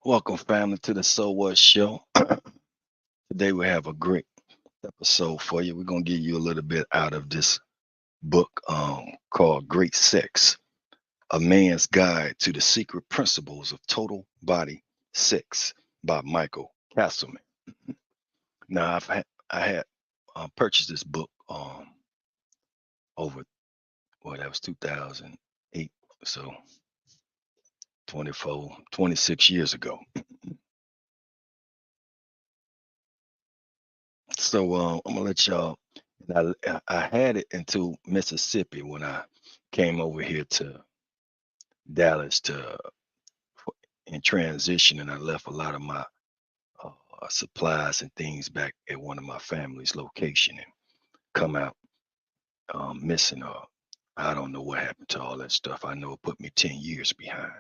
Welcome, family, to the So What Show. Today we have a great episode for you. We're gonna give you a little bit out of this book called Great Sex: A Man's Guide to the Secret Principles of Total Body Sex by Michael Castleman. Now, I had purchased this book over that was 2008, so 24, 26 years ago. So I'm gonna let y'all. And I had it into Mississippi when I came over here to Dallas to in transition, and I left a lot of my supplies and things back at one of my family's location, and come out missing. I don't know what happened to all that stuff. I know it put me 10 years behind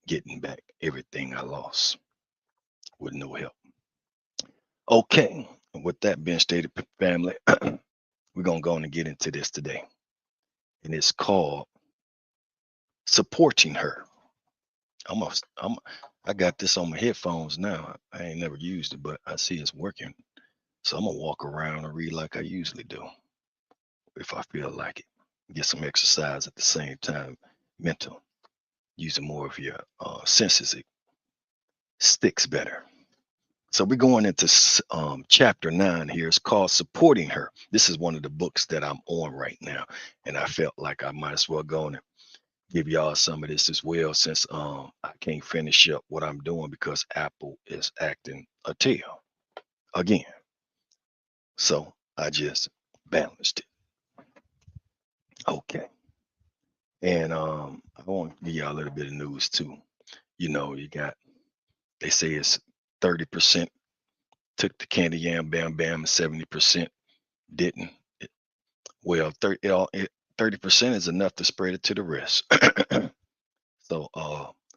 getting back everything I lost with no help. Okay, and with that being stated, family, we're gonna go on and get into this today, and it's called supporting her. I'm a, I'm I got this on my headphones now. I ain't never used it, but I see it's working. So I'm gonna walk around and read like I usually do if I feel like it. Get some exercise at the same time. Mental, using more of your senses, it sticks better. So we're going into chapter 9 here. It's called Supporting Her. This is one of the books that I'm on right now, and I felt like I might as well go on and give y'all some of this as well, since I can't finish up what I'm doing because Apple is acting a tail again. So I just balanced it. Okay. And I want to give y'all a little bit of news too. You got, they say it's 30% took the candy yam bam bam and 70% didn't. It- Well, 30% is enough to spread it to the rest. So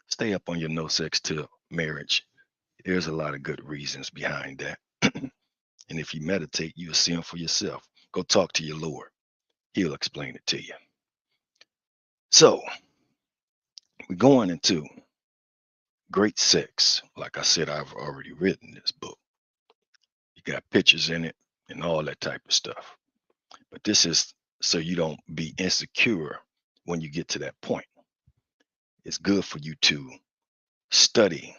stay up on your no sex till marriage. There's a lot of good reasons behind that. And if you meditate, you'll see them for yourself. Go talk to your Lord. He'll explain it to you. So we're going into great sex. Like I said, I've already written this book. You got pictures in it and all that type of stuff. But this is so you don't be insecure when you get to that point. It's good for you to study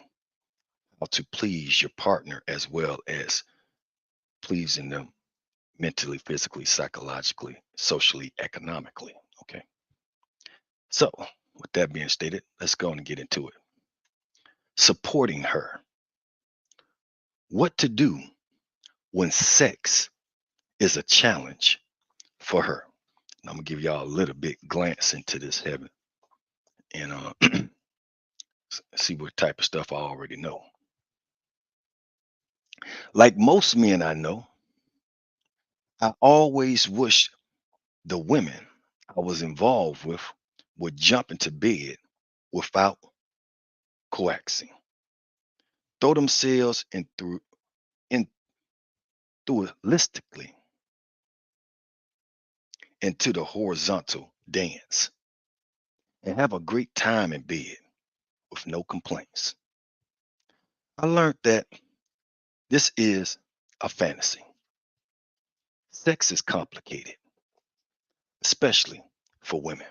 how to please your partner as well as pleasing them mentally, physically, psychologically, socially, economically. Okay. So, with that being stated, let's go on and get into it. Supporting her. What to do when sex is a challenge for her. And I'm gonna give y'all a little bit glance into this heaven and see what type of stuff I already know. Like most men I know, I always wish the women I was involved with would jump into bed without coaxing, throw themselves in enthusiastically into the horizontal dance and have a great time in bed with no complaints. I learned that this is a fantasy. Sex is complicated, especially for women.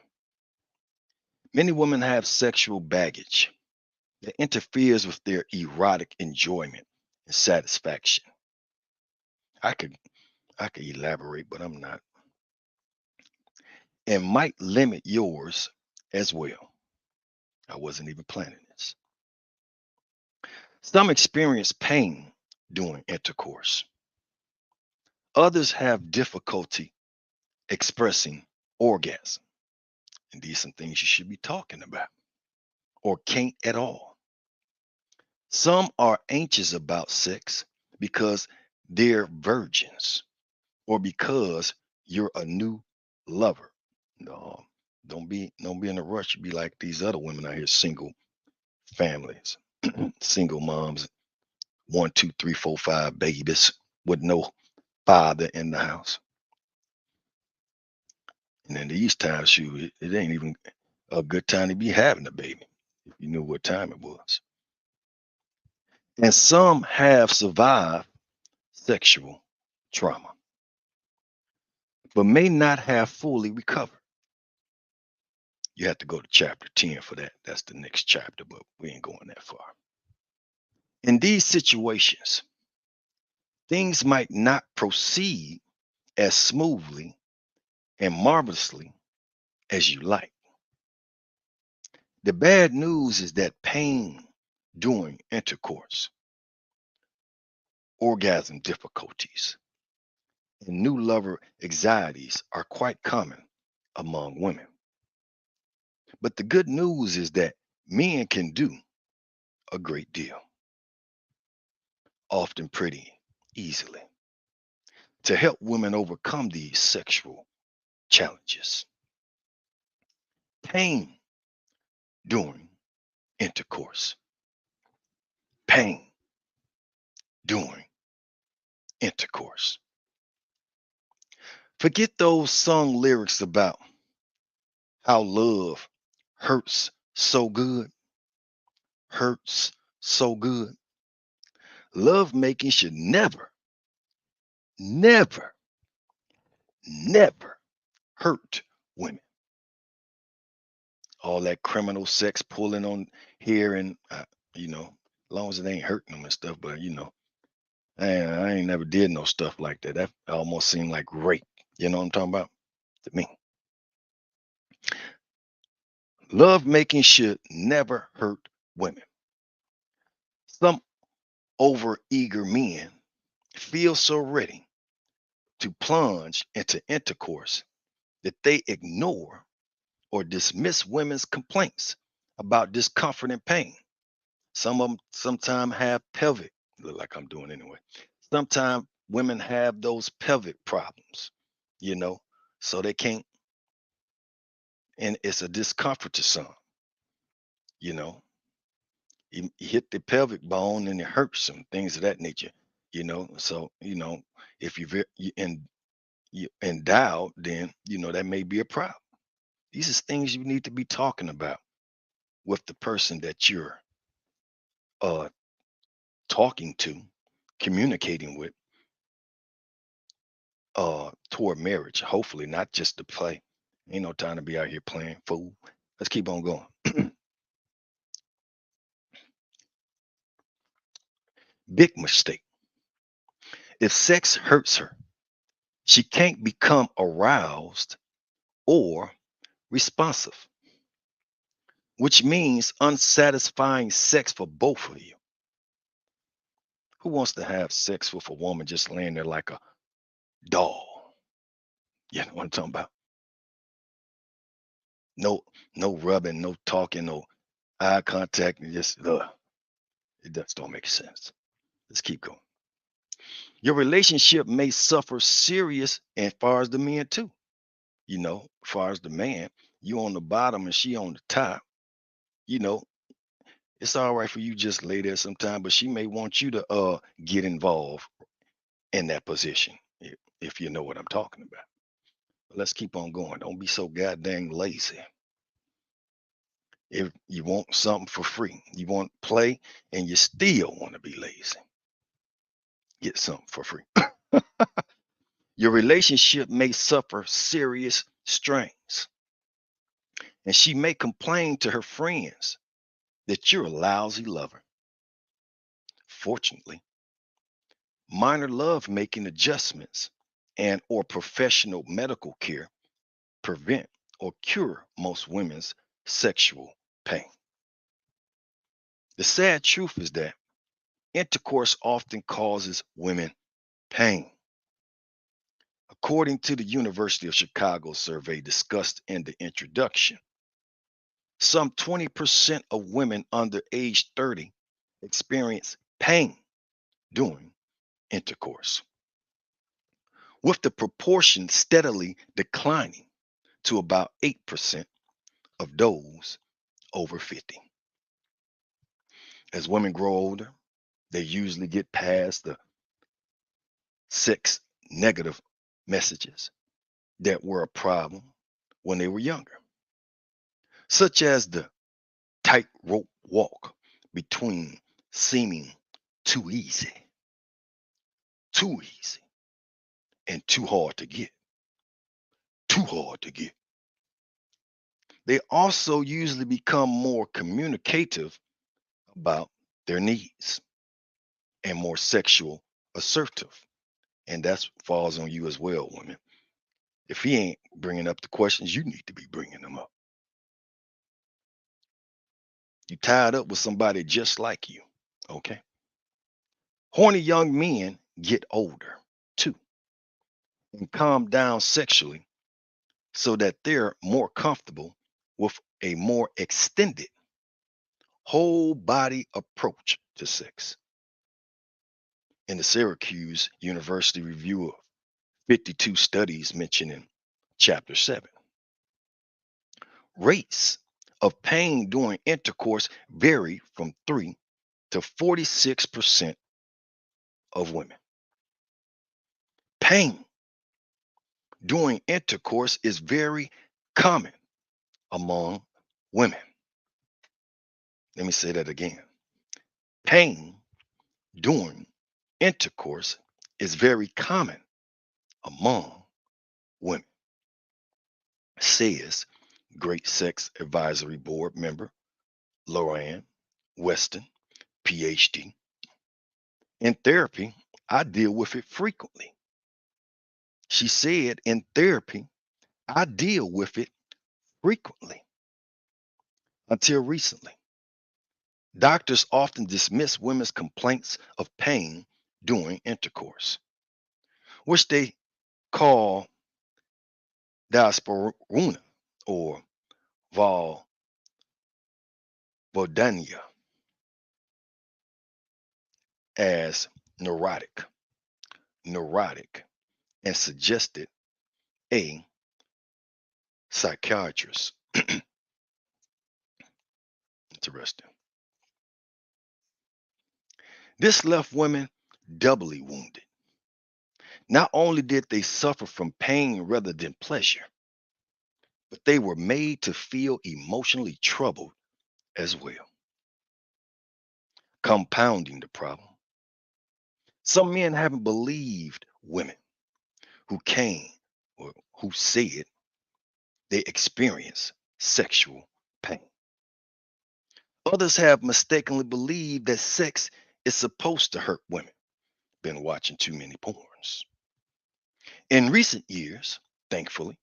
Many women have sexual baggage that interferes with their erotic enjoyment and satisfaction. I could I could elaborate, but I'm not, and might limit yours as well. I wasn't even planning this. Some experience pain during intercourse. Others have difficulty expressing orgasm. And these are some things you should be talking about or can't at all. Some are anxious about sex because they're virgins or because you're a new lover. No, don't be in a rush. You be like these other women out here, single families, single moms, one, two, three, four, five babies with no father in the house. And in these times, shoot, it ain't even a good time to be having a baby if you knew what time it was. And some have survived sexual trauma, but may not have fully recovered. You have to go to chapter 10 for that. That's the next chapter, but we ain't going that far. In these situations, things might not proceed as smoothly and marvelously as you like. The bad news is that pain during intercourse, orgasm difficulties, and new lover anxieties are quite common among women. But the good news is that men can do a great deal, often pretty easily, to help women overcome these sexual challenges. Pain during intercourse. Pain during intercourse. Forget those sung lyrics about how love hurts so good, hurts so good. Love making should never, never, never hurt women. All that criminal sex pulling on here and, as long as it ain't hurting them and stuff, but, I ain't never did no stuff like that. That almost seemed like rape. You know what I'm talking about? To me, love making should never hurt women. Some over eager men feel so ready to plunge into intercourse that they ignore or dismiss women's complaints about discomfort and pain. Some of them sometimes have pelvic, look like I'm doing anyway. Sometimes women have those pelvic problems, you know, so they can't, and it's a discomfort to some, you know. You hit the pelvic bone and it hurts them, things of that nature, So, if you endowed, then that may be a problem. These are things you need to be talking about with the person that you're uh talking to, communicating with, toward marriage. Hopefully, not just to play. Ain't no time to be out here playing fool. Let's keep on going. Big mistake. If sex hurts her, she can't become aroused or responsive, which means unsatisfying sex for both of you. Who wants to have sex with a woman just laying there like a doll? You know what I'm talking about? No, no rubbing, no talking, no eye contact, and just it just don't make sense. Let's keep going. Your relationship may suffer serious as far as the men too. As far as the man, you on the bottom and she on the top. You know, it's all right for you just lay there sometime, but she may want you to get involved in that position, if you know what I'm talking about. But let's keep on going. Don't be so goddamn lazy. If you want something for free, you want play, and you still want to be lazy, get something for free. Your relationship may suffer serious strains, and she may complain to her friends that you're a lousy lover. Fortunately, minor love making adjustments and or professional medical care prevent or cure most women's sexual pain. The sad truth is that intercourse often causes women pain. According to the University of Chicago survey discussed in the introduction, some 20% of women under age 30 experience pain during intercourse, with the proportion steadily declining to about 8% of those over 50. As women grow older, they usually get past the sex negative messages that were a problem when they were younger, such as the tightrope walk between seeming too easy, too easy, and too hard to get, too hard to get. They also usually become more communicative about their needs and more sexual assertive. And that falls on you as well, women. If he ain't bringing up the questions, you need to be bringing them up. You tied up with somebody just like you. Okay. Horny young men get older too and calm down sexually so that they're more comfortable with a more extended whole body approach to sex. In the Syracuse University review of 52 studies mentioned in chapter 7, rates of pain during intercourse vary from 3 to 46% of women. Pain during intercourse is very common among women. Let me say that again. Pain during intercourse is very common among women, says Great Sex Advisory Board member Lorraine Weston, PhD. In therapy, I deal with it frequently. She said, in therapy, I deal with it frequently until recently. Doctors often dismiss women's complaints of pain during intercourse, which they call dyspareunia or vulvodynia, as neurotic, and suggested a psychiatrist. Interesting. This left women doubly wounded. Not only did they suffer from pain rather than pleasure, but they were made to feel emotionally troubled as well, compounding the problem. Some men haven't believed women who came or who said they experience sexual pain. Others have mistakenly believed that sex is supposed to hurt women. Been watching too many porns. In recent years, thankfully,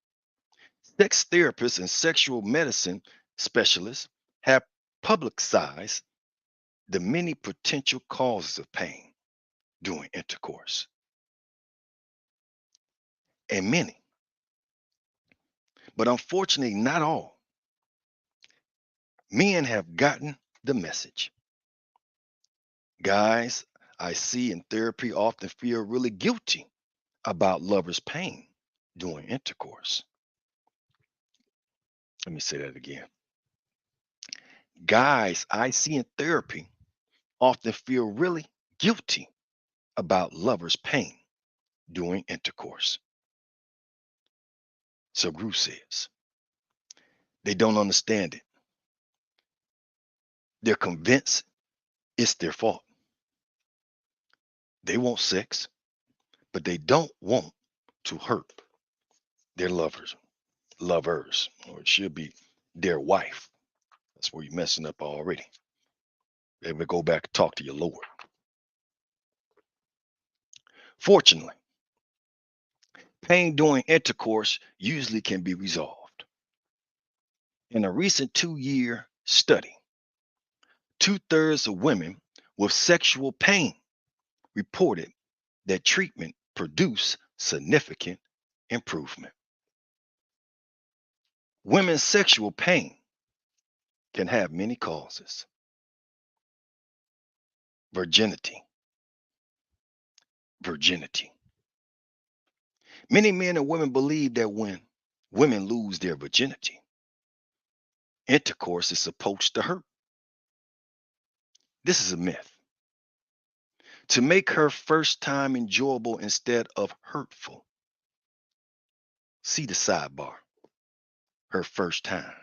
sex therapists and sexual medicine specialists have publicized the many potential causes of pain during intercourse. And many, but unfortunately not all, men have gotten the message. Guys I see in therapy often feel really guilty about lovers' pain during intercourse. Let me say that again. Guys I see in therapy often feel really guilty about lovers' pain during intercourse. So Gru says they don't understand it. They're convinced it's their fault. They want sex, but they don't want to hurt their lovers, or it should be their wife. That's where you're messing up already. They would go back and talk to your Lord. Fortunately, pain during intercourse usually can be resolved. In a recent 2-year study, 2/3 of women with sexual pain reported that treatment produced significant improvement. Women's sexual pain can have many causes. Virginity. Virginity. Many men and women believe that when women lose their virginity, intercourse is supposed to hurt. This is a myth. To make her first time enjoyable instead of hurtful. See the sidebar. Her first time.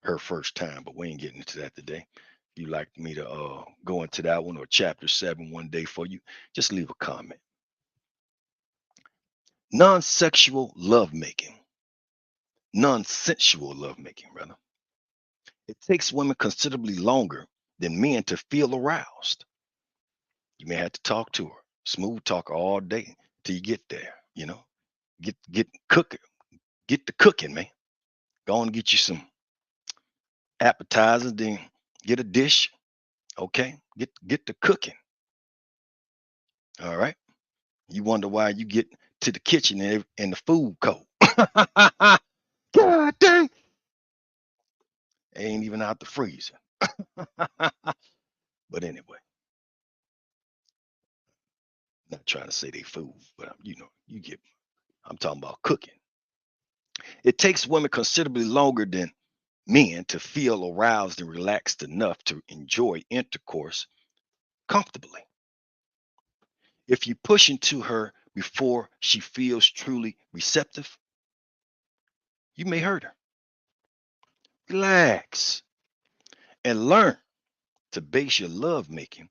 Her first time, but we ain't getting into that today. You like me to go into that one or chapter 7 one day for you? Just leave a comment. Non-sexual lovemaking, non-sensual lovemaking, rather. It takes women considerably longer than men to feel aroused. You may have to talk to her, smooth talk her all day till you get there. Get cooking, get the cooking, man. Go on and get you some appetizers, then get a dish. Okay, get the cooking. All right. You wonder why you get to the kitchen and the food cold. God dang, ain't even out the freezer. But anyway, not trying to say they food, but you get. I'm talking about cooking. It takes women considerably longer than men to feel aroused and relaxed enough to enjoy intercourse comfortably. If you push into her before she feels truly receptive, you may hurt her. Relax and learn to base your love making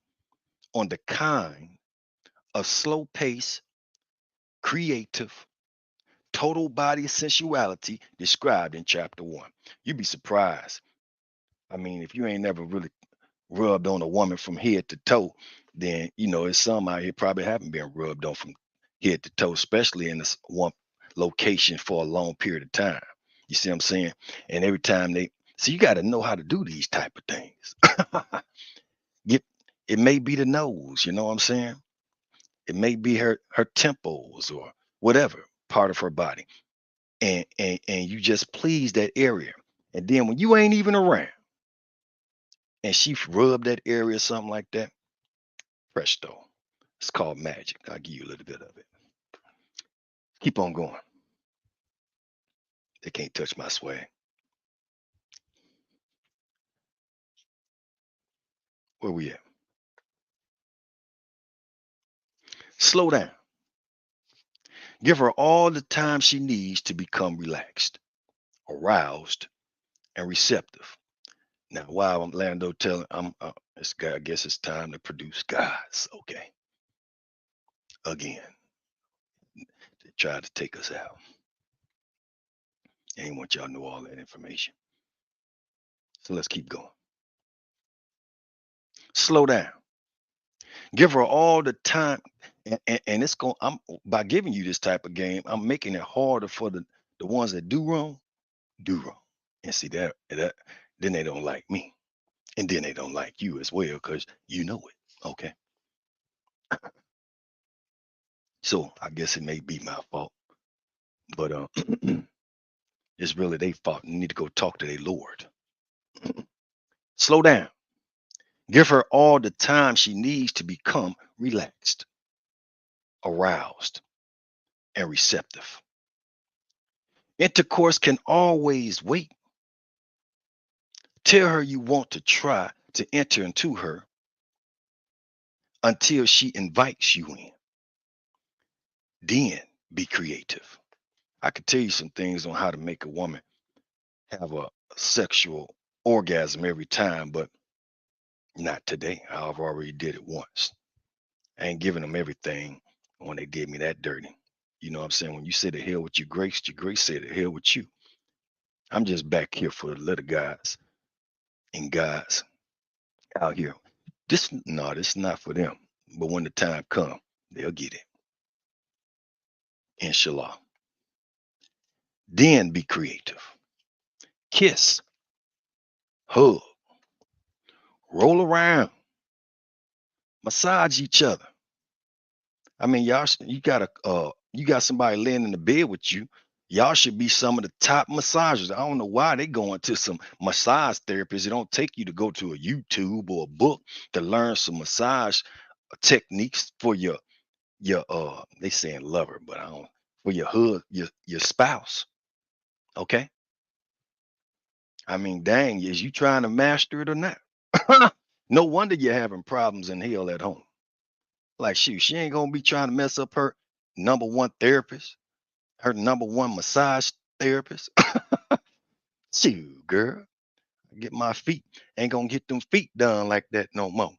on the kind of slow pace, creative, total body sensuality described in chapter 1. You'd be surprised. I mean, if you ain't never really rubbed on a woman from head to toe, then it's some out here probably haven't been rubbed on from head to toe, especially in this one location for a long period of time. You see what I'm saying? And every time you got to know how to do these type of things. Get It may be the nose, you know what I'm saying? It may be her temples or whatever part of her body. And you just please that area. And then when you ain't even around and she rubbed that area, something like that, presto. It's called magic. I'll give you a little bit of it. Keep on going. They can't touch my swag. Where we at? Slow down. Give her all the time she needs to become relaxed, aroused, and receptive. Now, while I'm Lando telling, this guy, I guess it's time to produce guys. Okay, again, they tried to take us out. I ain't want y'all to know all that information. So let's keep going. Slow down. Give her all the time, and it's going. I'm By giving you this type of game, I'm making it harder for the ones that do wrong, and see that then they don't like me, and then they don't like you as well because you know it. Okay, so I guess it may be my fault, but it's really their fault. You need to go talk to their Lord. Slow down. Give her all the time she needs to become relaxed, aroused, and receptive. Intercourse can always wait. Tell her you want to try to enter into her until she invites you in. Then be creative. I could tell you some things on how to make a woman have a sexual orgasm every time, but not today. I've already did it once. I ain't giving them everything when they did me that dirty. You know what I'm saying? When you say the hell with your grace said the hell with you. I'm just back here for the little guys and guys out here. This is not for them. But when the time comes, they'll get it. Inshallah. Then be creative. Kiss, hug, roll around, massage each other. I mean, you got somebody laying in the bed with you. Y'all should be some of the top massagers. I don't know why they going to some massage therapists. It don't take you to go to a YouTube or a book to learn some massage techniques for your they saying lover, but I don't for your hug, your spouse. Okay. I mean, dang, is you trying to master it or not? No wonder you're having problems in hell at home. Like, shoot, she ain't gonna be trying to mess up her number one therapist, her number one massage therapist. Shoot, girl, Get my feet. Ain't gonna get them feet done like that no more.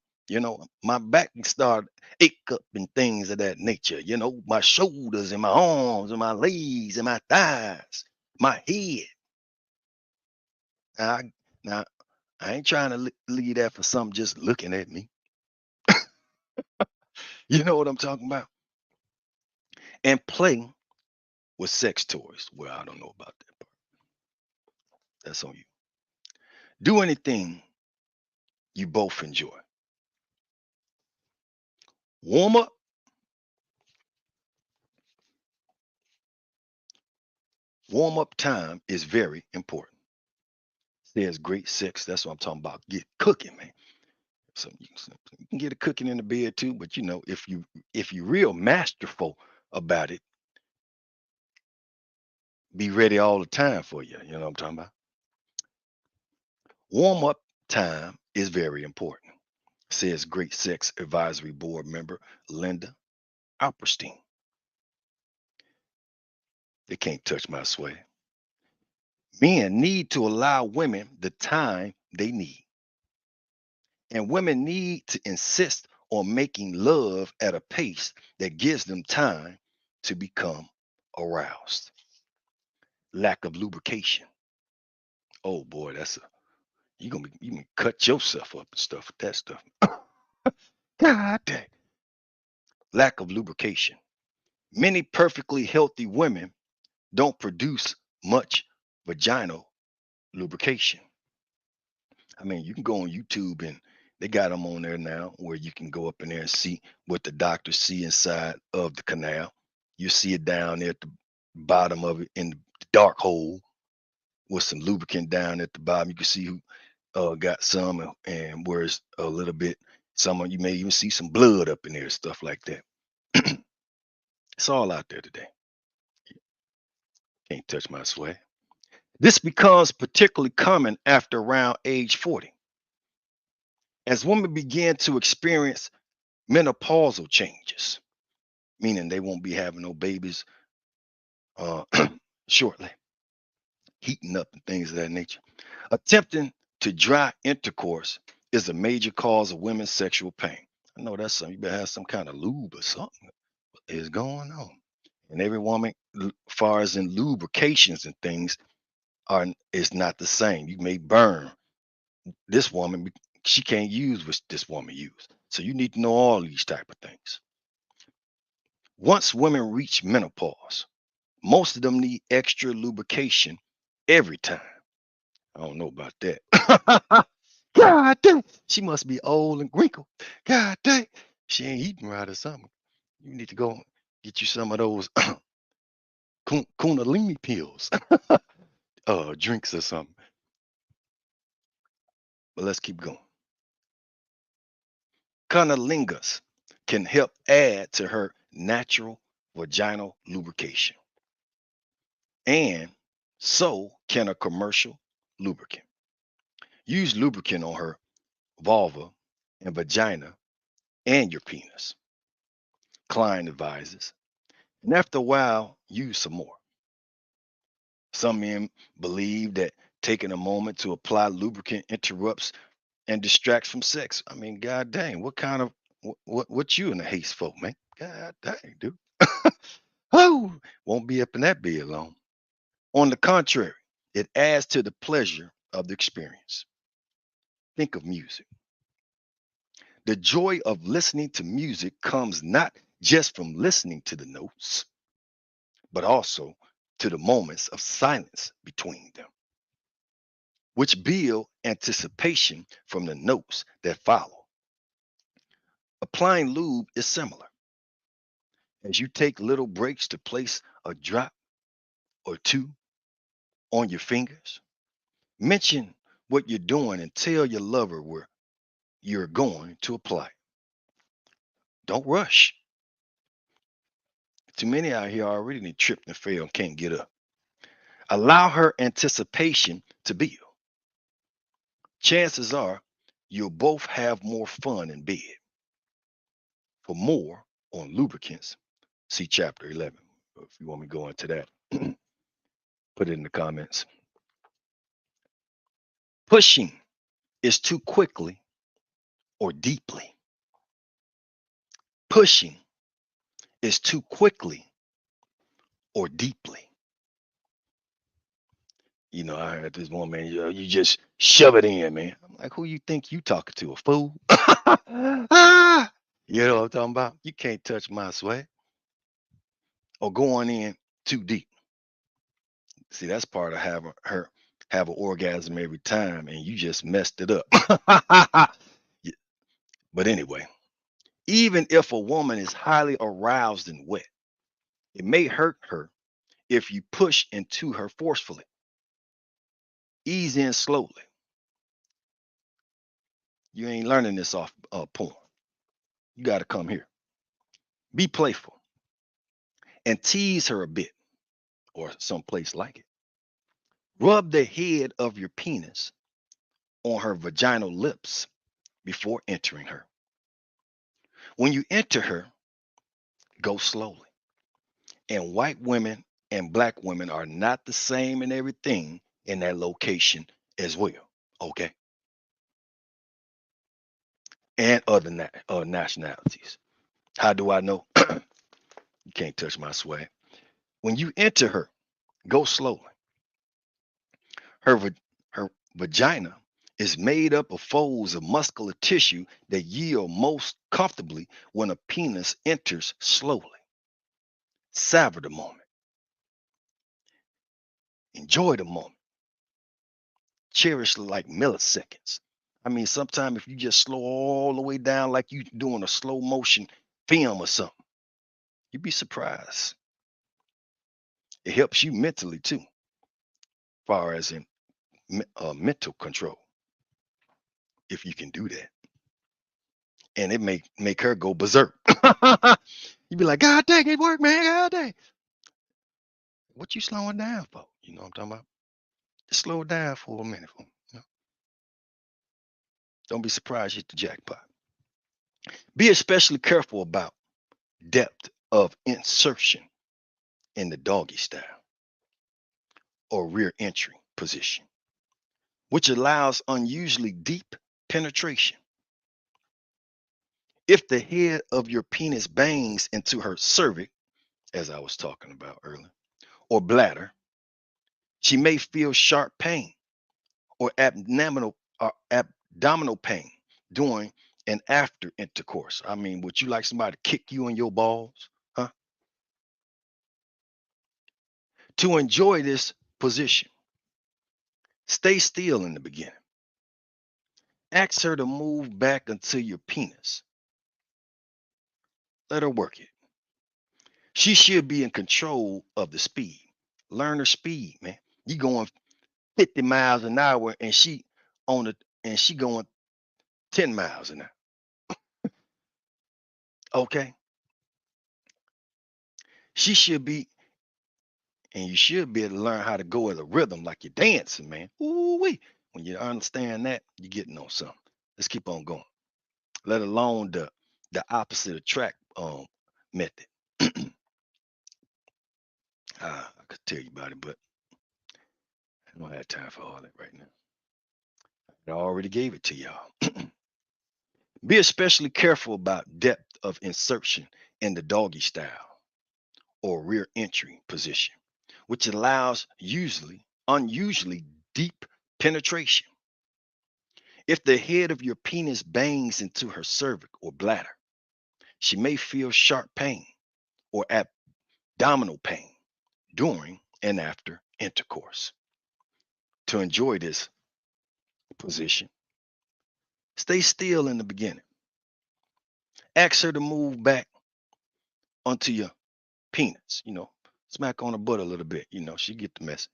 My back can start ache up and things of that nature. My shoulders and my arms and my legs and my thighs, my head. Now, now I ain't trying to leave that for some just looking at me. You know what I'm talking about? And play with sex toys. Well, I don't know about that part. That's on you. Do anything you both enjoy. Warm up. Warm up time is very important. There's great sex. That's what I'm talking about. Get cooking, man. So you can get it cooking in the bed too. But if you real masterful about it, be ready all the time for you. You know what I'm talking about? Warm up time is very important, says great sex advisory board member Linda Alperstein. They can't touch my sway. Men need to allow women the time they need. And women need to insist on making love at a pace that gives them time to become aroused. Lack of lubrication. Oh boy, you can cut yourself up and stuff with that stuff. God dang. Lack of lubrication. Many perfectly healthy women don't produce much vaginal lubrication. I mean, you can go on YouTube and they got them on there now where you can go up in there and see what the doctors see inside of the canal. You see it down there at the bottom of it in the dark hole with some lubricant down at the bottom. You can see who got some and where it's a little bit. Some of you may even see some blood up in there, stuff like that. It's all out there today. Can't touch my sway. This becomes particularly common after around age 40 as women begin to experience menopausal changes, meaning they won't be having no babies uh, shortly, heating up and things of that nature. Attempting to dry intercourse is a major cause of women's sexual pain. I know that's something. You better have some kind of lube or something. What is going on? And every woman, far as in lubrications and things, are is not the same. You may burn this woman. She can't use what this woman used. So you need to know all these type of things. Once women reach menopause, most of them need extra lubrication every time. I don't know about that. God dang, she must be old and wrinkled. God dang, she ain't eating right or something. You need to go get you some of those Kundalini pills, drinks or something. But let's keep going. Cunnilingus can help add to her natural vaginal lubrication, and so can a commercial lubricant. Use lubricant on her vulva and vagina and your penis, Klein advises. And after a while, use some more. Some men believe that taking a moment to apply lubricant interrupts and distracts from sex. I mean, god dang, what kind of what you in a haste for, man? God dang, dude. Oh, won't be up in that bed long. On the contrary, it adds to the pleasure of the experience. Think of music. The joy of listening to music comes not just from listening to the notes, but also to the moments of silence between them, which build anticipation from the notes that follow. Applying lube is similar. As you take little breaks to place a drop or two on your fingers, mention what you're doing and tell your lover where you're going to apply. Don't rush. Too many out here already need tripped and failed and can't get up. Allow her anticipation to build. Chances are you'll both have more fun in bed. For more on lubricants, see chapter 11. If you want me to go into that, put it in the comments. Pushing is too quickly or deeply. Pushing is too quickly or deeply. I heard this one man, you just shove it in, man. I'm like, who you think you talking to, a fool? Ah, you know what I'm talking about? You can't touch my swag or going in too deep. See, that's part of having her have an orgasm every time, and you just messed it up. Yeah, but anyway, even if a woman is highly aroused and wet, it may hurt her if you push into her forcefully. Ease in slowly. You ain't learning this off porn. You got to come here. Be playful and tease her a bit or someplace like it. Rub the head of your penis on her vaginal lips before entering her. When you enter her, go slowly. And white women and black women are not the same in everything in that location as well. Okay. And other nationalities. How do I know? You can't touch my swag. When you enter her, go slowly. Her, her vagina is made up of folds of muscular tissue that yield most comfortably when a penis enters slowly. Savor the moment. Enjoy the moment. Cherish like milliseconds. I mean, sometimes if you just slow all the way down like you doing a slow motion film or something, you'd be surprised. It helps you mentally too, far as in mental control, if you can do that. And it make her go berserk. You'd be like, God dang, it worked, man. God dang. What you slowing down for? You know what I'm talking about? Just slow it down for a minute. Don't be surprised you hit the jackpot. Be especially careful about depth of insertion in the doggy style or rear entry position, which allows unusually deep penetration. If the head of your penis bangs into her cervix, as I was talking about earlier, or bladder, she may feel sharp pain or abdominal pain during and after intercourse. I mean, would you like somebody to kick you in your balls? Huh? To enjoy this position, stay still in the beginning. Ask her to move back until your penis. Let her work it. She should be in control of the speed. Learn her speed, man. You going 50 miles an hour and she going 10 miles an hour. Okay. She should be, and you should be able to learn how to go at a rhythm like you're dancing, man. Ooh wee. When you understand that, you're getting on something. Let's keep on going. Let alone the opposite attract method. I could tell you about it, but I don't have time for all that right now. I already gave it to y'all. Be especially careful about depth of insertion in the doggy style or rear entry position, which allows unusually deep penetration. If the head of your penis bangs into her cervix or bladder, she may feel sharp pain or abdominal pain during and after intercourse. To enjoy this position, stay still in the beginning. Ask her to move back onto your penis, smack on her butt a little bit, she get the message.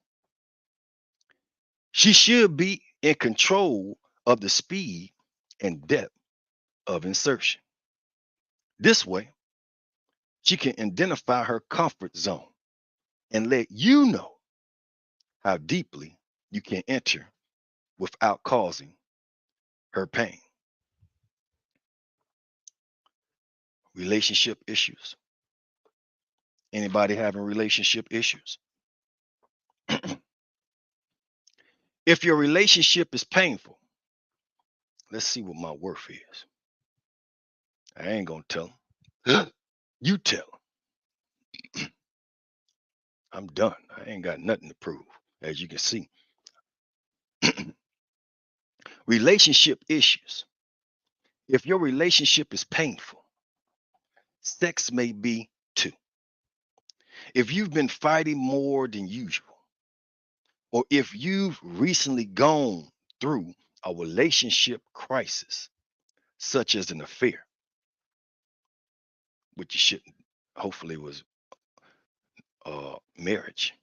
She should be in control of the speed and depth of insertion. This way, she can identify her comfort zone and let you know how deeply you can enter without causing her pain. Relationship issues. Anybody having relationship issues? If your relationship is painful, let's see what my worth is. I ain't gonna tell them. You tell them. I'm done. I ain't got nothing to prove. As you can see, relationship issues. If your relationship is painful, sex may be too. If you've been fighting more than usual, or if you've recently gone through a relationship crisis, such as an affair, which you shouldn't, hopefully it was marriage,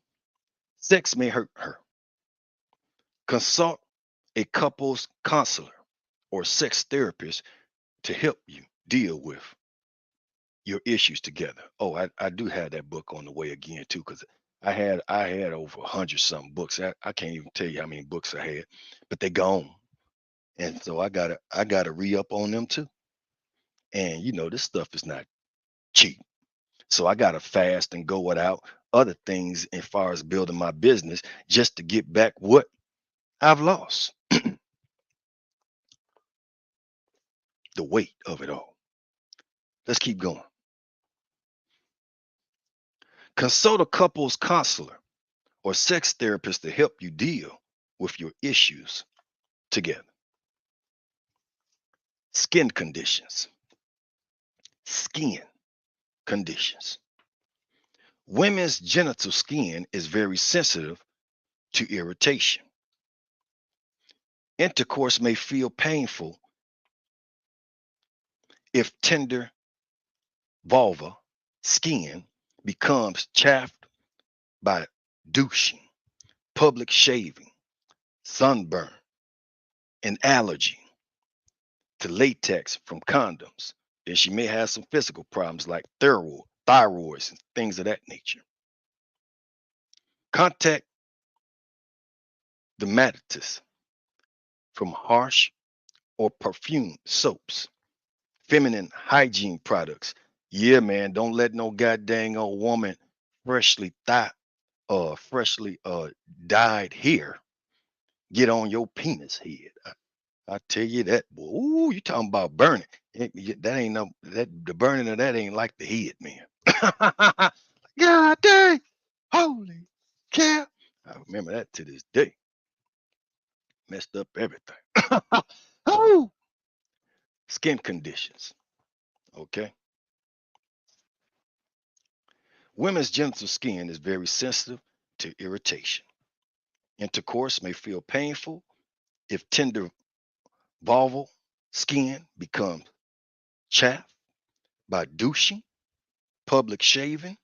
sex may hurt her. Consult a couples counselor or sex therapist to help you deal with your issues together. Oh, I do have that book on the way again too, because I had over 100 something books. I can't even tell you how many books I had, but they gone. And so I gotta re-up on them too. And this stuff is not cheap. So I gotta fast and go without other things as far as building my business just to get back what I've lost, the weight of it all. Let's keep going. Consult a couples counselor or sex therapist to help you deal with your issues together. Skin conditions. Skin conditions. Women's genital skin is very sensitive to irritation. Intercourse may feel painful if tender vulva skin becomes chaffed by douching, public shaving, sunburn, and allergy to latex from condoms. Then she may have some physical problems like thyroids, and things of that nature. Contact dermatitis from harsh or perfumed soaps, feminine hygiene products. Yeah, man, don't let no goddamn old woman freshly freshly dyed hair get on your penis head. I tell you that, boy. Ooh, you talking about burning? That ain't no that the burning of that ain't like the head, man. God dang, holy cow! I remember that to this day. Messed up everything. Oh, skin conditions. Okay, women's genital skin is very sensitive to irritation. Intercourse may feel painful if tender vulval skin becomes chapped by douching, public shaving,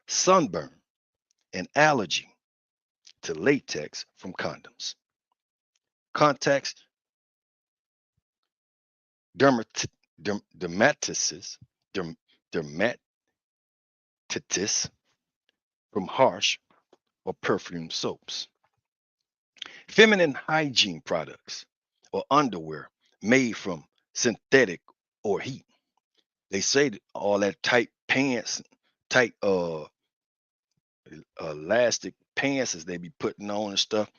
sunburn, and allergy to latex from condoms. Contacts dermat- dermatitis, derm- dermatitis from harsh or perfumed soaps. Feminine hygiene products or underwear made from synthetic or heat. They say that all that tight pants, tight elastic pants as they be putting on and stuff.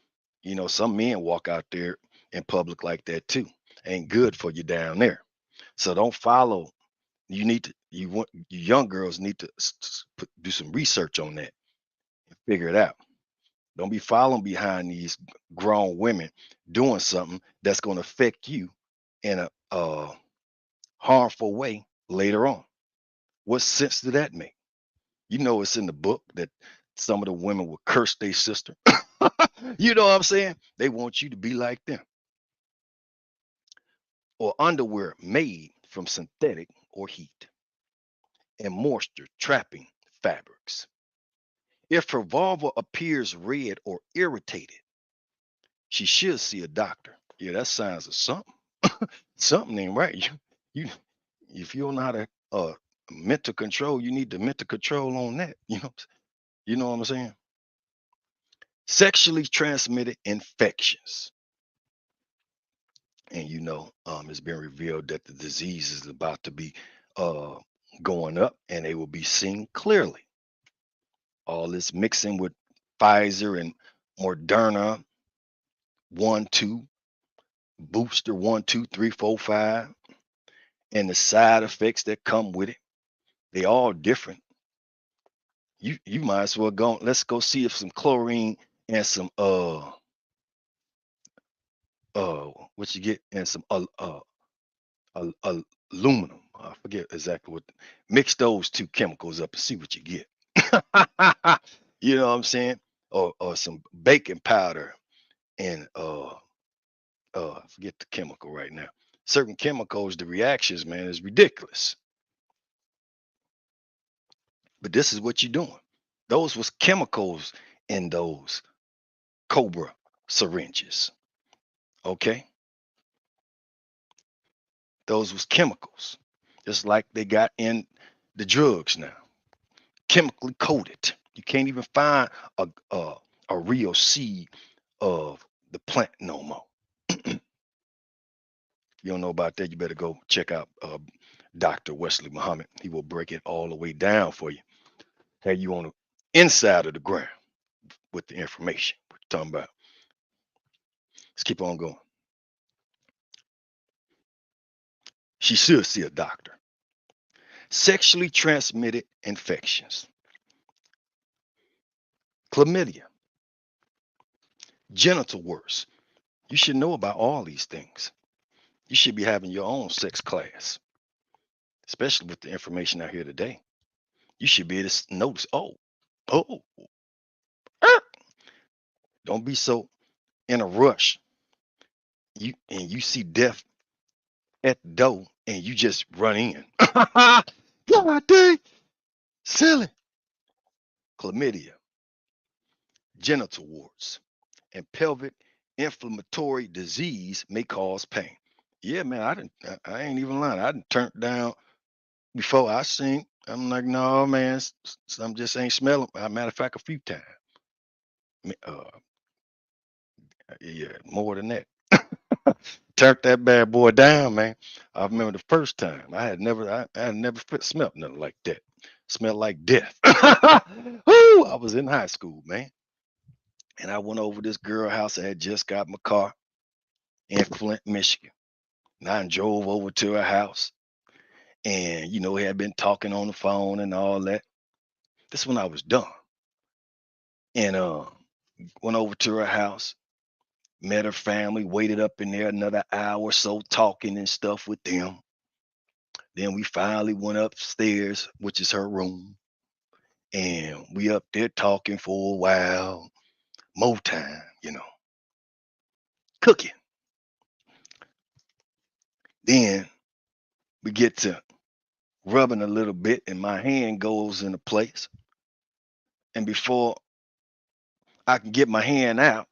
Some men walk out there in public like that too. Ain't good for you down there. So don't follow. You young girls need to do some research on that and figure it out. Don't be following behind these grown women doing something that's going to affect you in a harmful way later on. What sense do that make? It's in the book that some of the women will curse their sister. You know what I'm saying? They want you to be like them. Or underwear made from synthetic or heat and moisture trapping fabrics. If her vulva appears red or irritated, she should see a doctor. Yeah, that signs of something. Something ain't right. You if you don't know how to mental control, you need the mental control on that. You know what I'm saying? Sexually transmitted infections. And it's been revealed that the disease is about to be uh going up and they will be seen clearly. All this mixing with Pfizer and Moderna one, two, booster, one, two, three, four, five, and the side effects that come with it. They all different. You might as well go. Let's go see if some chlorine and some what you get and some aluminum. I forget exactly what. Mix those two chemicals up and see what you get. You know what I'm saying? Or some baking powder and I forget the chemical right now. Certain chemicals, the reactions, man, is ridiculous. But this is what you're doing. Those was chemicals in those Cobra syringes. Okay, those was chemicals, just like they got in the drugs now, chemically coated. You can't even find a real seed of the plant no more. You don't know about that, you better go check out Dr. Wesley Muhammad. He will break it all the way down for you. Have you on the inside of the ground with the information. What you talking about? Let's keep on going. She should see a doctor. Sexually transmitted infections, chlamydia, genital warts. You should know about all these things. You should be having your own sex class, especially with the information out here today. You should be able to notice, oh, er. Don't be so in a rush. You see death at the door and you just run in. God dang, silly. Chlamydia, genital warts, and pelvic inflammatory disease may cause pain. Yeah, man, I ain't even lying. I didn't turn down before I seen. I'm like, no, man, some just ain't smelling. Matter of fact, a few times. Uh, yeah, more than that. Turned that bad boy down, man. I remember the first time. I had never smelled nothing like that. Smelled like death. Woo! I was in high school, man. And I went over this girl house. I had just got my car in Flint, Michigan. And I drove over to her house. And, we had been talking on the phone and all that. This when I was done. And went over to her house, met her family, waited up in there another hour or so talking and stuff with them. Then we finally went upstairs, which is her room. And we up there talking for a while. More time, cooking. Then we get to rubbing a little bit and my hand goes into place. And before I can get my hand out,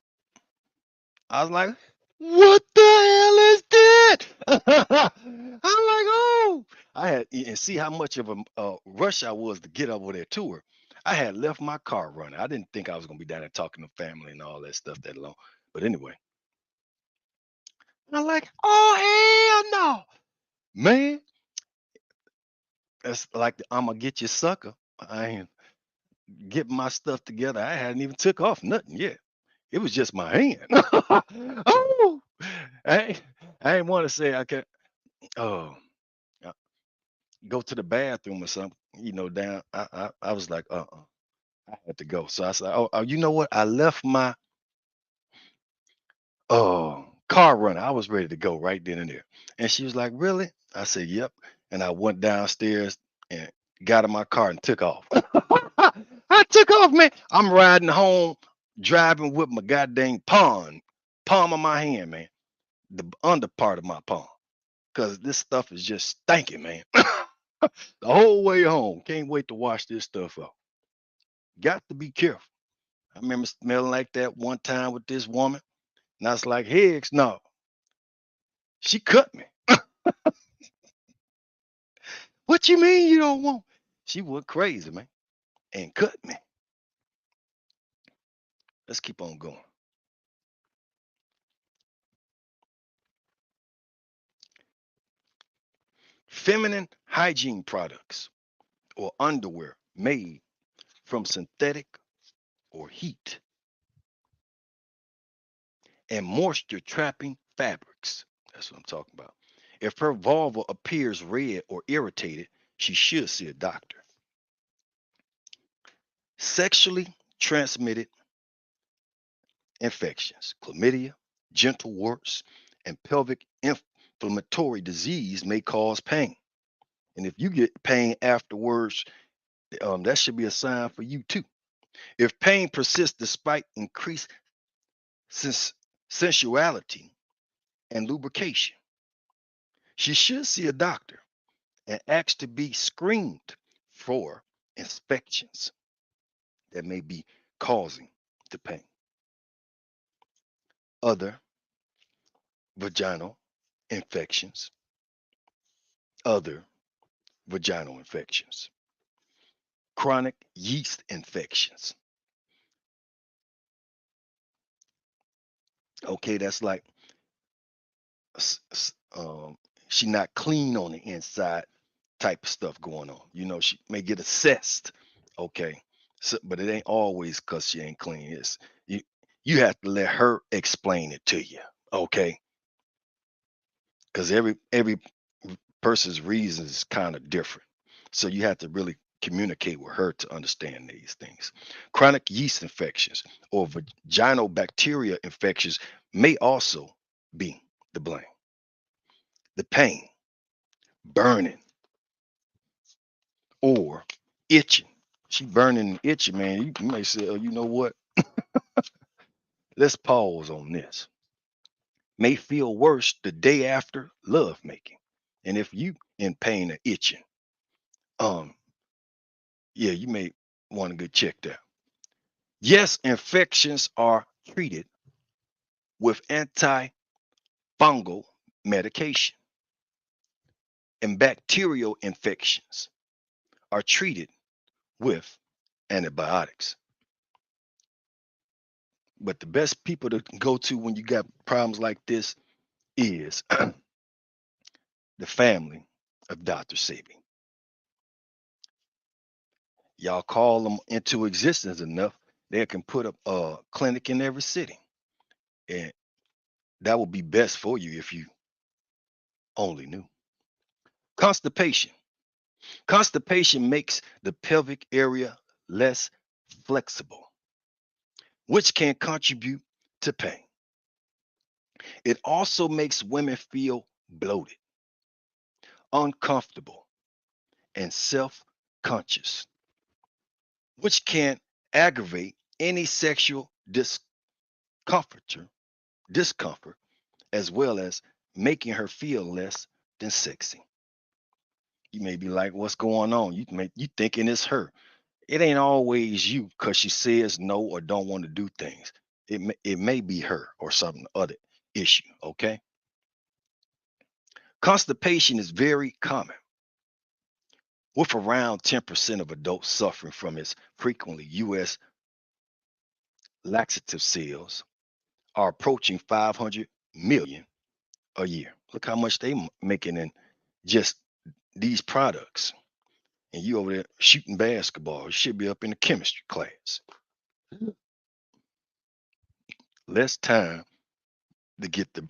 I was like, what the hell is that? I'm like, oh, I had, and see how much of a rush I was to get over there to her. I had left my car running. I didn't think I was going to be down there talking to family and all that stuff that long. But anyway, I'm like, oh, hell no. Man, that's like the I'm going to get you sucker. I ain't getting my stuff together. I hadn't even took off nothing yet. It was just my hand. Oh, I, I ain't want to say I can. Oh, uh, go to the bathroom or something. Down. I was like, I had to go. So I said, you know what? I left my car running. I was ready to go right then and there. And she was like, really? I said, yep. And I went downstairs and got in my car and took off. I took off, man. I'm riding home, driving with my goddamn palm of my hand, man. The under part of my palm. Because this stuff is just stinking, man. The whole way home. Can't wait to wash this stuff up. Got to be careful. I remember smelling like that one time with this woman. And I was like, Higgs, no. She cut me. What you mean you don't want? She went crazy, man, and cut me. Let's keep on going. Feminine hygiene products or underwear made from synthetic or heat and moisture trapping fabrics. That's what I'm talking about. If her vulva appears red or irritated, she should see a doctor. Sexually transmitted infections, chlamydia, genital warts, and pelvic inflammatory disease may cause pain. And if you get pain afterwards, that should be a sign for you too. If pain persists despite increased sens- sensuality and lubrication, she should see a doctor and ask to be screened for infections that may be causing the pain. Other vaginal infections, other vaginal infections, chronic yeast infections. Okay, that's like s- s- um, she not clean on the inside type of stuff going on. She may get a cyst. Okay, but it ain't always because she ain't clean. It's you. You have to let her explain it to you. Okay, because every person's reasons is kind of different. So you have to really communicate with her to understand these things. Chronic yeast infections or vaginal bacteria infections may also be the blame. The pain, burning, or itching. She burning and itching, man. You may say, oh, you know what? Let's pause on this. May feel worse the day after love making. And if you in pain or itching, um, yeah, you may want to get checked out. Yes, infections are treated with antifungal medication, and bacterial infections are treated with antibiotics. But the best people to go to when you got problems like this is the family of Dr. Sebi. Y'all call them into existence enough, they can put up a clinic in every city. And that would be best for you if you only knew. Constipation. Constipation makes the pelvic area less flexible, which can contribute to pain. It also makes women feel bloated, uncomfortable, and self conscious, which can aggravate any sexual discomfort, discomfort, as well as making her feel less than sexy. You may be like, "What's going on?" You thinking it's her. It ain't always you because she says no or don't want to do things. It may be her or some other issue. Okay, constipation is very common, with around 10% of adults suffering from it. Frequently, U.S. laxative sales are approaching 500 million a year. Look how much they making in just these products. And you over there shooting basketball. You should be up in the chemistry class. Less time to get to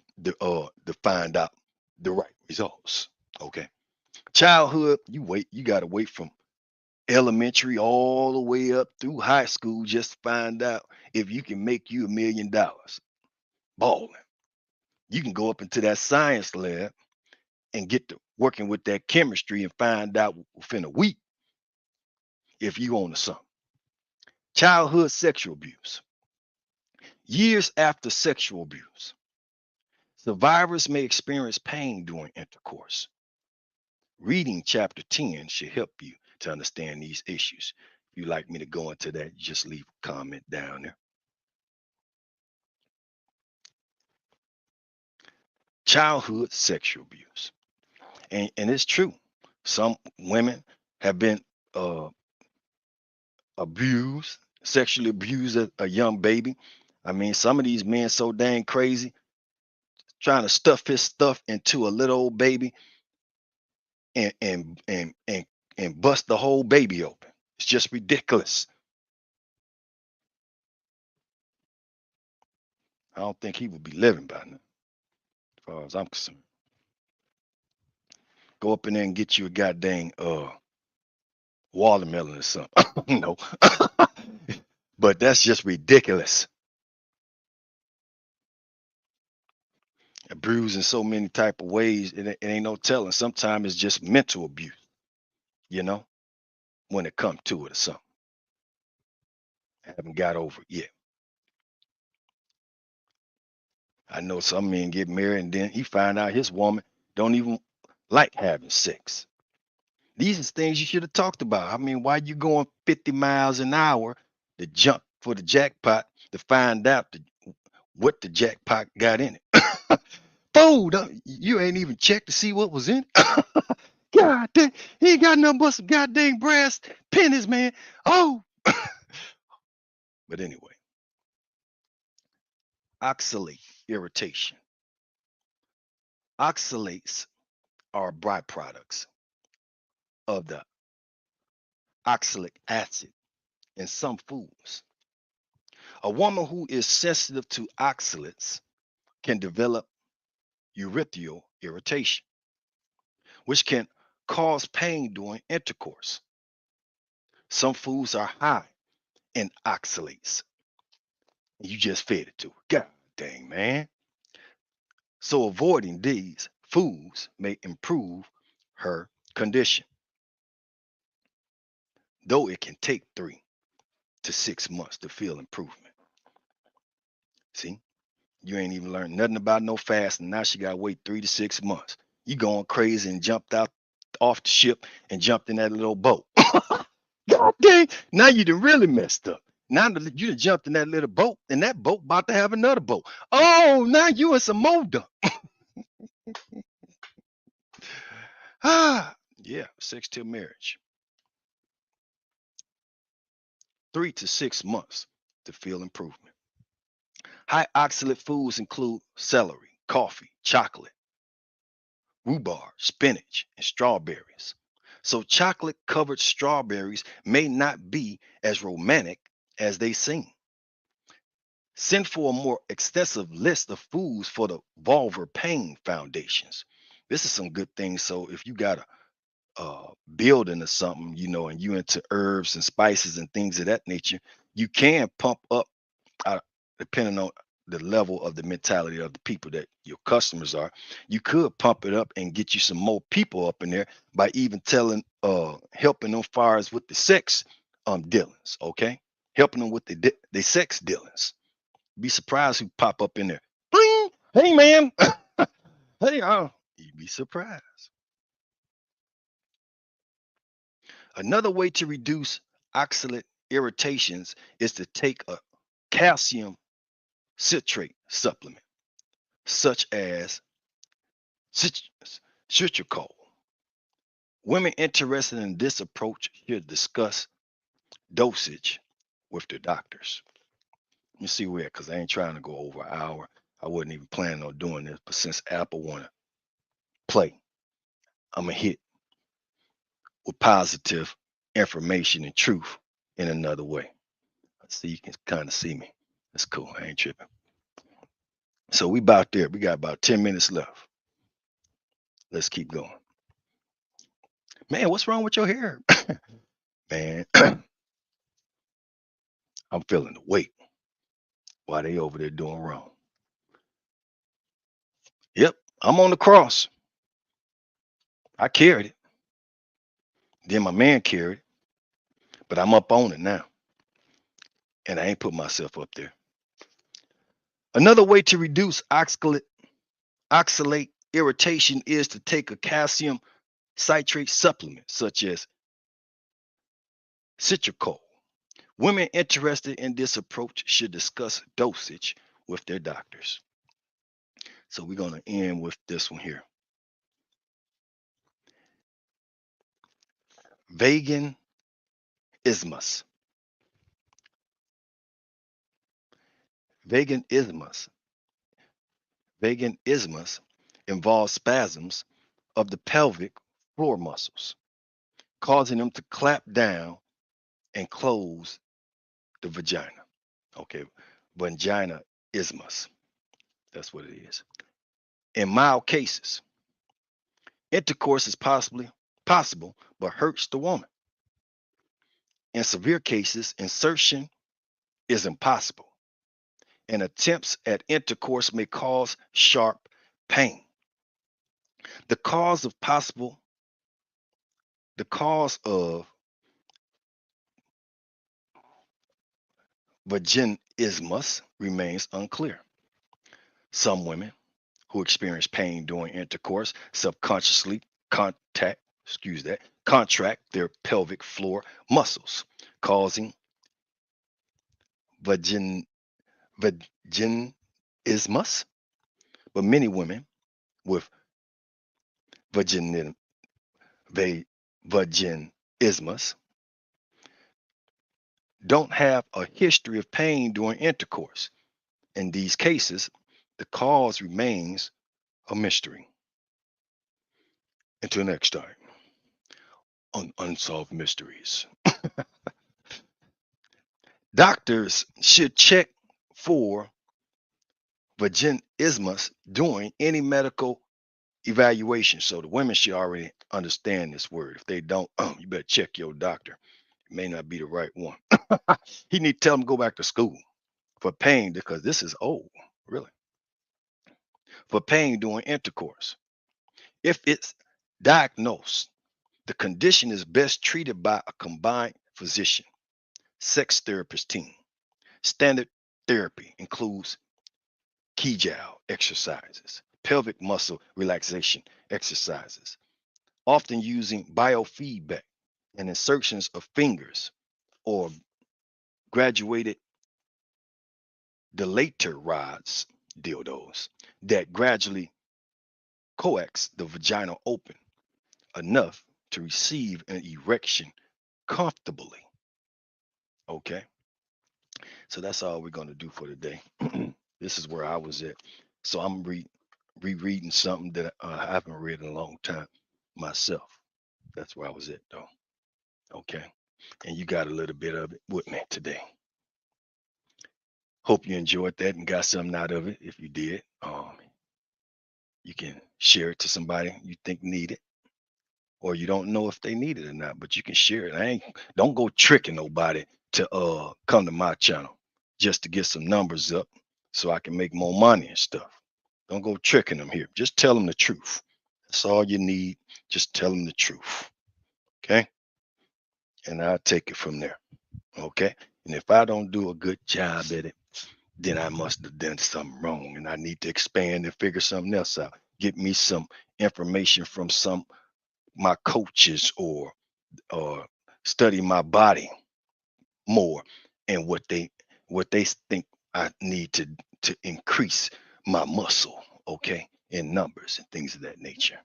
find out the right results. Okay. Childhood, you gotta wait from elementary all the way up through high school just to find out if you can make you $1 million. Balling. You can go up into that science lab and get to working with that chemistry and find out within a week if you own to something. Childhood sexual abuse. Years after sexual abuse, survivors may experience pain during intercourse. Reading chapter 10 should help you to understand these issues. If you'd like me to go into that, just leave a comment down there. Childhood sexual abuse. And it's true. Some women have been uh, abused, sexually abused as a young baby. I mean, some of these men so dang crazy, trying to stuff his stuff into a little old baby and bust the whole baby open. It's just ridiculous. I don't think he would be living by now, as far as I'm concerned. Go up in there and get you a goddamn watermelon or something. No. But that's just ridiculous. Abused in so many type of ways, it ain't no telling. Sometimes it's just mental abuse, you know, when it comes to it or something. I haven't got over it yet. I know some men get married and then he find out his woman don't even like having sex. These are things you should have talked about. I mean, why you going 50 miles an hour to jump for the jackpot to find out what the jackpot got in it? Fool, you ain't even checked to see what was in it. God dang, he ain't got nothing but some goddamn brass pennies, man. Oh, but anyway, oxalate irritation. Oxalates are byproducts of the oxalic acid in some foods. A woman who is sensitive to oxalates can develop urethral irritation, which can cause pain during intercourse. Some foods are high in oxalates. You just fed it to her. God dang, man. So avoiding these foods may improve her condition, though it can take 3 to 6 months to feel improvement. See, you ain't even learned nothing about no fasting. Now she got to wait 3 to 6 months. You going crazy and jumped out off the ship and jumped in that little boat. God dang, now you done really messed up. Now that you done jumped in that little boat, and that boat about to have another boat. Oh, now you in some more dump. Yeah, sex till marriage. 3 to 6 months to feel improvement. High oxalate foods include celery, coffee, chocolate, rhubarb, spinach, and strawberries. So, chocolate covered strawberries may not be as romantic as they seem. Send for a more extensive list of foods for the Vulvar Pain Foundations. This is some good things. So, if you got a building or something, and you into herbs and spices and things of that nature, you can pump up, uh, depending on the level of the mentality of the people that your customers are. You could pump it up and get you some more people up in there by even helping them far as with the sex dealings. Okay, helping them with the sex dealings. Be surprised who pop up in there. Bling! Hey man, hey, you'd be surprised. Another way to reduce oxalate irritations is to take a calcium citrate supplement, such as cit- citricol. Women interested in this approach should discuss dosage with their doctors. Let me see where, because I ain't trying to go over an hour. I wasn't even planning on doing this, but since Apple want to play, I'm going to hit with positive information and truth in another way. Let's see, you can kind of see me. That's cool. I ain't tripping. So we about there. We got about 10 minutes left. Let's keep going. Man, what's wrong with your hair? Man, I'm feeling the weight while they over there doing wrong. Yep, I'm on the cross. I carried it. Then my man carried it, but I'm up on it now. And I ain't put myself up there. Another way to reduce oxalate irritation is to take a calcium citrate supplement such as citricol. Women interested in this approach should discuss dosage with their doctors. So we're going to end with this one here. Vegan isthmus. Vegan isthmus. Vagus isthmus involves spasms of the pelvic floor muscles, causing them to clap down and close the vagina. Okay, vagina isthmus. That's what it is. In mild cases, intercourse is possible, but hurts the woman. In severe cases, insertion is impossible, and attempts at intercourse may cause sharp pain. The cause of possible, the cause of vaginismus remains unclear. Some women who experience pain during intercourse subconsciously contact, contract their pelvic floor muscles, causing vagin, vaginismus. But many women with vagin, vaginismus don't have a history of pain during intercourse. In these cases, the cause remains a mystery. Until next time on Unsolved Mysteries. Doctors should check for vaginismus during any medical evaluation. So the women should already understand this word. If they don't, you better check your doctor. It may not be the right one. He need to tell them to go back to school for pain because this is old, really. For pain during intercourse. If it's diagnosed, the condition is best treated by a combined physician, sex therapist team. Standard therapy includes Kegel exercises, pelvic muscle relaxation exercises, often using biofeedback and insertions of fingers or graduated dilator rods, dildos, that gradually coax the vagina open enough to receive an erection comfortably. Okay, so that's all we're going to do for today. This is where I was at. So I'm rereading something that I haven't read in a long time myself. That's where I was at, though. Okay, and you got a little bit of it with me today. Hope you enjoyed that and got something out of it. If you did, you can share it to somebody you think need it, or you don't know if they need it or not, but you can share it. Don't go tricking nobody to come to my channel just to get some numbers up so I can make more money and stuff. Don't go tricking them here. Just tell them the truth. That's all you need. Just tell them the truth. Okay. And I'll take it from there. Okay. And if I don't do a good job at it, then I must have done something wrong and I need to expand and figure something else out. Get me some information from some my coaches or study my body more and what they think I need to increase my muscle, okay, in numbers and things of that nature.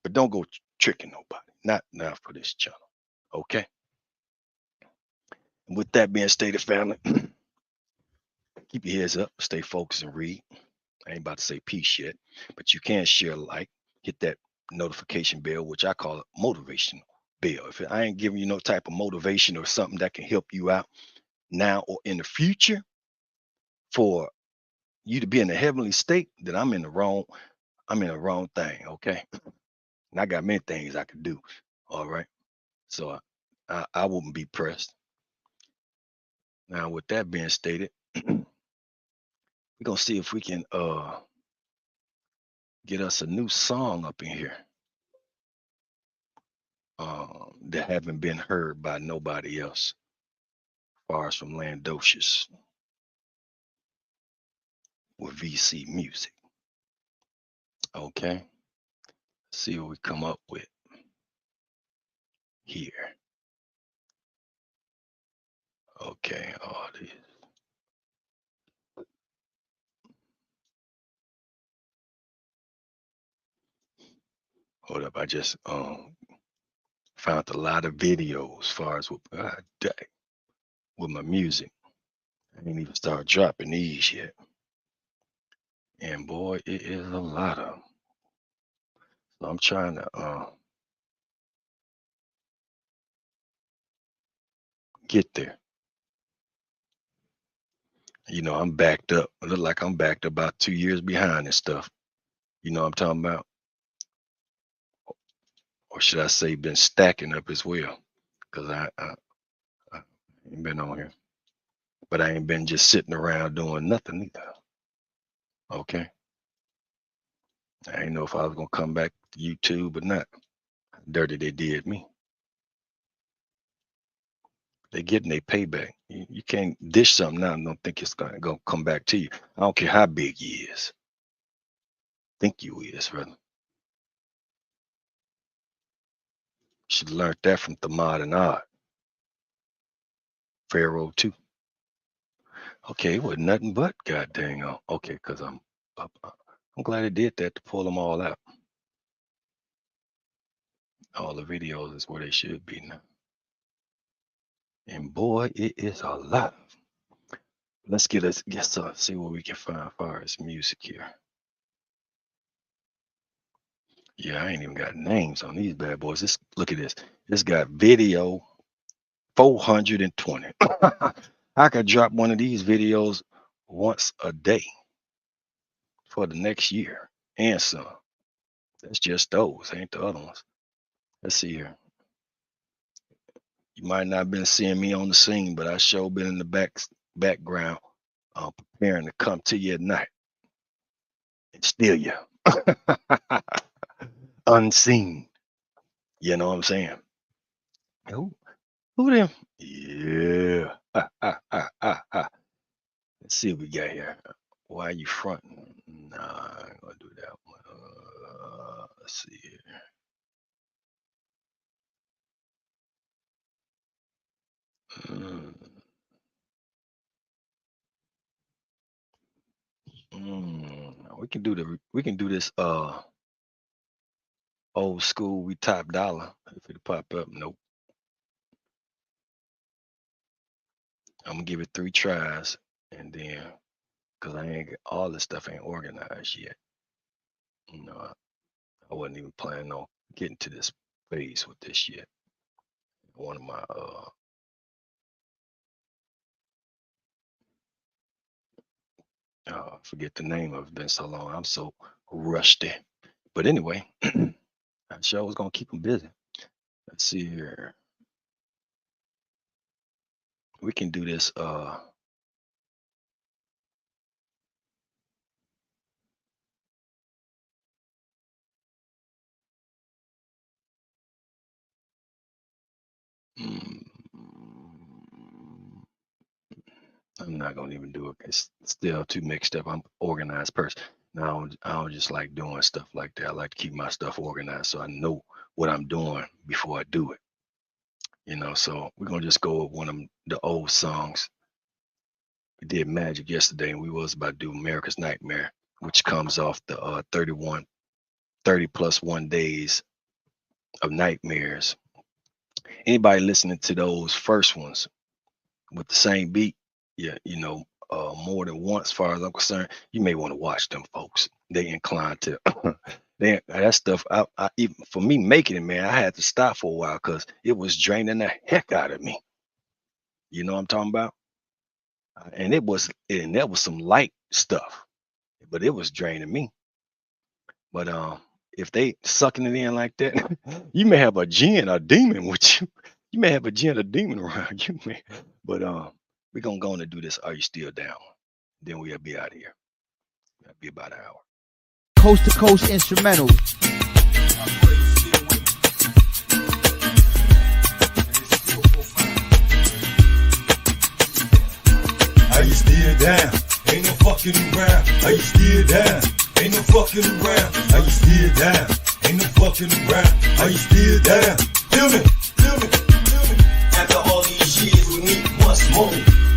But don't go tricking nobody. Not for this channel. Okay. And with that being stated, family, keep your heads up, stay focused and read. I ain't about to say peace yet, but you can share, like, hit that notification bell, which I call it motivational bell. If I ain't giving you no type of motivation or something that can help you out now or in the future for you to be in a heavenly state, then I'm in the wrong thing. Okay. And I got many things I could do. All right. So I wouldn't be pressed. Now, with that being stated, we're gonna see if we can get us a new song up in here that haven't been heard by nobody else, as far as from Landocious with VC Music. Okay, see what we come up with here. Okay, all these. Hold up, I just found a lot of videos as far as with my music. I ain't even start dropping these yet. And boy, it is a lot of 'em. So I'm trying to get there. You know, I'm backed up. I look like I'm backed about 2 years behind and stuff. You know what I'm talking about? Or should I say been stacking up as well? Because I ain't been on here. But I ain't been just sitting around doing nothing either. Okay. I ain't know if I was gonna come back to YouTube or not. Dirty they did me. They getting their payback. You can't dish something out and don't think it's gonna come back to you. I don't care how big you is. Think you is, rather. Should have learned that from Thamad and Odd. Pharaoh too. Okay, it was nothing but god dang on. Okay, because I'm glad it did that to pull them all out. All the videos is where they should be now. And boy, it is a lot. Let's see what we can find as far as music here. Yeah, I ain't even got names on these bad boys. Look at this. It's got video 420. I could drop one of these videos once a day for the next year and some. That's just those, ain't the other ones. Let's see here. You might not have been seeing me on the scene, but I sure been in the background preparing to come to you at night and steal you. Unseen. You know what I'm saying? Who them? Yeah. Let's see what we got here. Why are you fronting? Nah, I ain't gonna do that one. Let's see here. We can do this old school, we top dollar. If it pop up, nope. I'm gonna give it 3 tries, and then because all this stuff ain't organized yet. You know, I wasn't even planning on getting to this phase with this yet. One of my I forget the name of it. Been so long. I'm so rusty. But anyway, I sure was gonna keep them busy. Let's see here. We can do this. I'm not gonna even do it. It's still too mixed up. I'm an organized person. Now I don't just like doing stuff like that. I like to keep my stuff organized so I know what I'm doing before I do it. You know, so we're gonna just go with one of the old songs. We did Magic yesterday, and we was about to do America's Nightmare, which comes off the 30 plus 1 days of nightmares. Anybody listening to those first ones with the same beat, yeah, you know, more than once, as far as I'm concerned, you may want to watch them folks. They inclined to that stuff. I even for me making it, man, I had to stop for a while because it was draining the heck out of me. You know what I'm talking about? And that was some light stuff, but it was draining me. But if they sucking it in like that, you may have a jinn or demon with you. You may have a jinn or demon around you, man. But we're gonna go on and do this. Are you still down? Then we'll be out of here. That'll be about an hour. Coast to coast instrumental. Are you still down? Ain't no fucking around. Are you still down? Ain't no fucking around. Are you still down? Ain't no fucking around. Are you still down? Feel me? Feel me? Feel me? After all these years, we meet once more.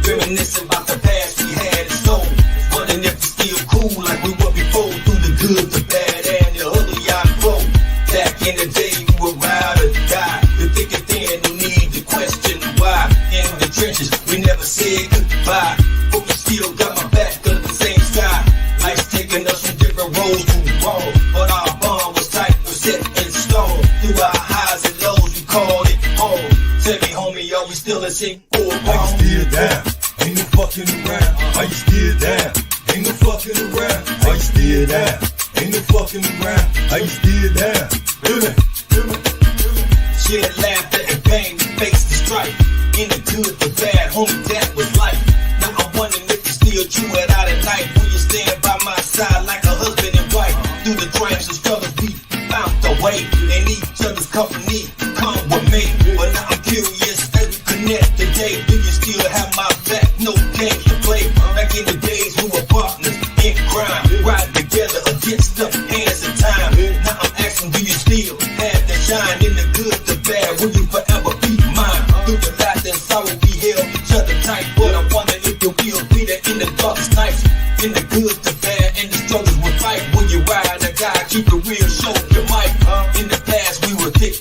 Reminiscing about the past we had in store. Wondering if we still cool like we were before. Through the good, the bad, and the ugly, I grow. Back in the day, we were ride or die. The thick and thin, no need to question why. In the trenches, we never said goodbye. But we still got my back under the same sky. Life's taking us from different roads to wrong. But our bond was tight, was set in stone. Through our highs and lows, we called it home. Tell me, homie, are we still in sync? Are you still down? Ain't no fucking around? Are you still down? Ain't no fucking around. Are you still down? Ain't no fucking around. Are you still down? Feel me? Feel me? Feel me? Shed laughter and bang, face the strife. In the good, the bad, homie, that was life. Now I'm wondering if you still true it out at night. Will you stand by my side like a husband and wife? Through the crimes and struggles, we found the way. And each other's company come with me. But now I'm curious as we connect today. Do you still have my back? No games to play. Back in the days we were partners in crime, riding together against the hands of time. Now I'm asking, do you still have that shine? In the good, the bad, will you forever be mine? Through the laughter and sorrow we held each other tight. But I wonder if you will be there in the darkest nights. In the good, the bad, and the struggles we fight. Will you ride or die? Keep it real, show your mic. In the past we were thick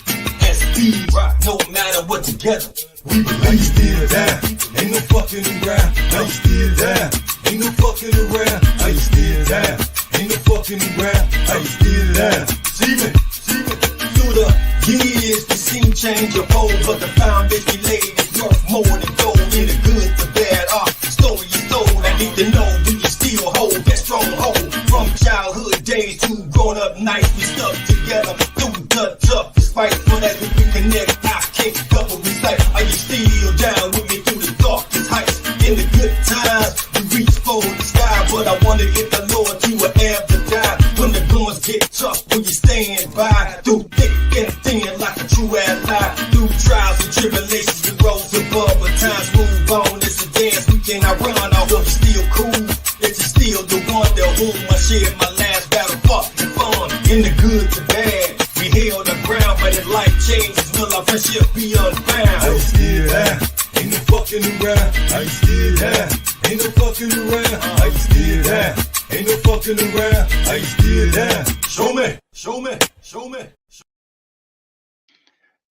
as thieves. No matter what, together we Are you believe. still down? Ain't no fucking around. Are you still down? Ain't no fucking around. Are you still down? Ain't no fucking around. Are you still down? See me? See me? Through the years, the scene change of old, but the foundation laid is worth more than gold. In the good, the bad, our story is told. I need to know, do you still hold that stronghold? From childhood days to grown up nights, we stuck together through the toughest fight. But as we reconnect, I can't double recite. Are you still down with me through the darkest heights? In the good times, we reach for the sky, but I wonder if the Lord you will ever die. When the guns get tough, will you stand by? Through thick and thin, like a true ally. Through trials and tribulations, we rose above. But times move on, it's a dance we cannot run off. Are you still cool? Is it still the one to whom I shared my last battle, fought and fun? In the good, the bad, we held the ground. But if life changes, will our friendship be Are you unbound? still down? Ain't no fucking around. Are you still down? Ain't no fucking around. Are you still down? Ain't no fucking around. Are you still down? Show me. Show me. Show me.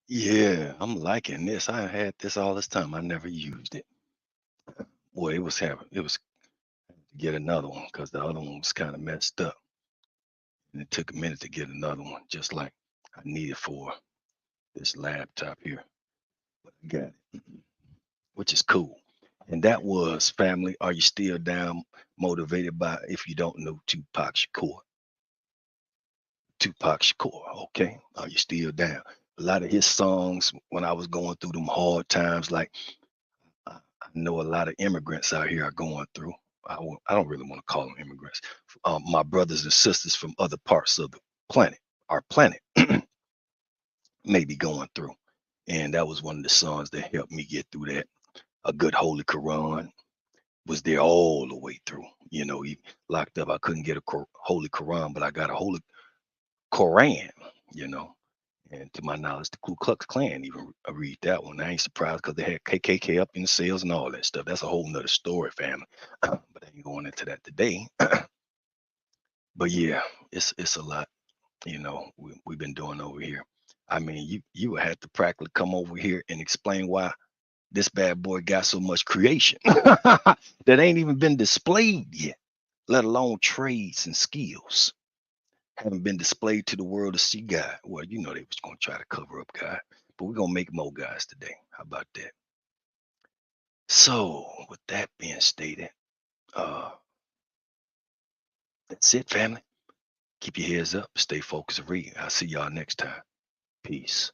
Yeah, I'm liking this. I had this all this time. I never used it. Boy, it was to get another one because the other one was kind of messed up. And it took a minute to get another one, just like I needed for this laptop here. But I got it, which is cool. And that was Family. Are you still down? Motivated by, if you don't know, Tupac Shakur. Tupac Shakur, okay? Are you still down? A lot of his songs when I was going through them hard times, like I know a lot of immigrants out here are going through. I don't really want to call them immigrants. My brothers and sisters from other parts of the planet, our planet, may be going through. And that was one of the songs that helped me get through that. A good Holy Quran was there all the way through. You know, he locked up. I couldn't get a Holy Quran, but I got a Holy Koran, you know. And to my knowledge, the Ku Klux Klan even read that one. I ain't surprised because they had KKK up in the sales and all that stuff. That's a whole nother story, family. But I ain't going into that today. But yeah, it's a lot, you know, we've been doing over here. I mean, you would have to practically come over here and explain why this bad boy got so much creation that ain't even been displayed yet, let alone trades and skills. Haven't been displayed to the world to see God. Well, you know they was gonna try to cover up God, but we're gonna make more guys today. How about that? So, with that being stated, uh, that's it, family. Keep your heads up, stay focused, and read. I'll see y'all next time. Peace.